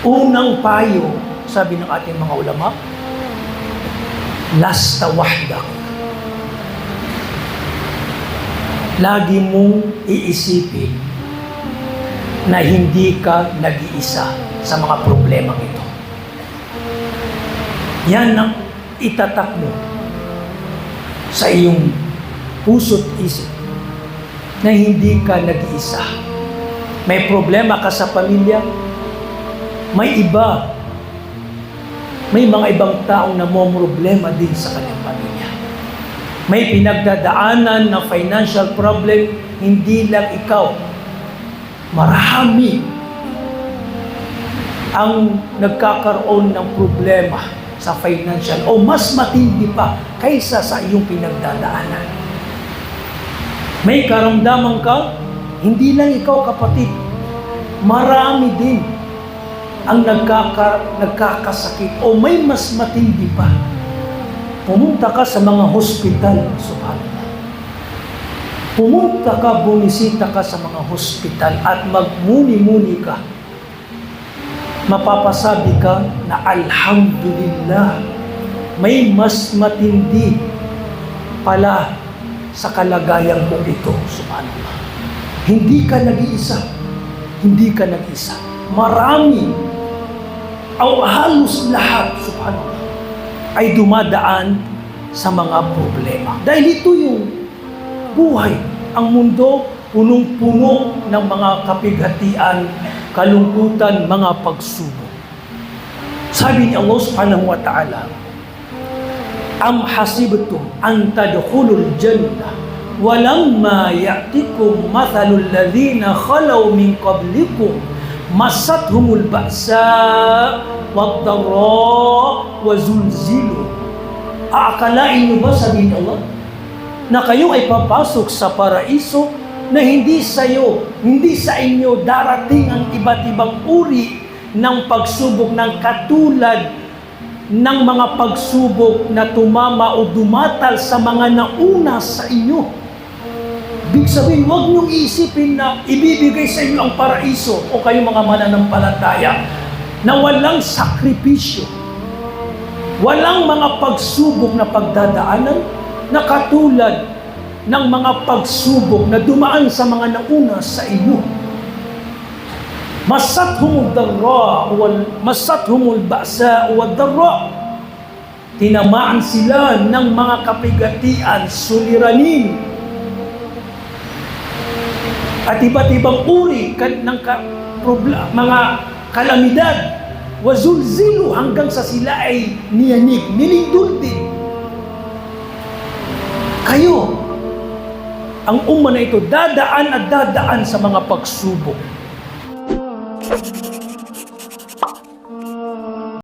Unang payo, sabi ng ating mga ulama, lasta wahdak. Lagi mong iisipin na hindi ka nag-iisa sa mga problemang ito. Yan ang itatak mo sa iyong puso't isip na hindi ka nag-iisa. May problema ka sa pamilya, may mga ibang taong namomroblema din sa kanyang pamilya. May pinagdadaanan na financial problem, hindi lang ikaw. Marami ang nagkakaroon ng problema sa financial o mas matindi pa kaysa sa iyong pinagdadaanan. May karamdaman ka, hindi lang ikaw kapatid. Marami din ang nagkakasakit o may mas matindi pa. Pumunta ka sa mga hospital, subhanallah. Pumunta ka, bumisita ka sa mga hospital at magmuni-muni ka. Mapapasabi ka na alhamdulillah, may mas matindi pala sa kalagayan mo ito, subhanallah. Hindi ka nag-iisa. Hindi ka nag-iisa. Marami o halos lahat, subhanallah, ay dumadaan sa mga problema. Dahil ito yung buhay. Ang mundo, punong-puno ng mga kapighatian, kalungkutan, mga pagsubok. Sabi ni Allah subhanahu wa ta'ala, Am hasibtum an tadkhulul jannah walamma ya'tikum mathalul ladhina khalaw min qablikum masathumul ba'sa wad-dharra wa zulzilu. Aakalain niyo ba, sabi ni Allah, na kayo ay papasok sa paraiso na hindi sa inyo darating ang iba't ibang uri ng pagsubok ng katulad ng mga pagsubok na tumama o dumatal sa mga nauna sa inyo. Ibig sabihin, huwag niyong iisipin na ibibigay sa inyo ang paraiso o kayo mga mananampalataya na walang sakripisyo, walang mga pagsubok na pagdadaanan na katulad ng mga pagsubok na dumaan sa mga nauna sa inyo. Masathumul ba'sa wad-dharra. Tinamaan sila ng mga kapigatian, suliranin, at iba't ibang uri ng mga kalamidad. Wazulzilu, hanggang sa sila ay niyanig, nilindol din. Kayo, ang umma na ito, dadaan at dadaan sa mga pagsubok.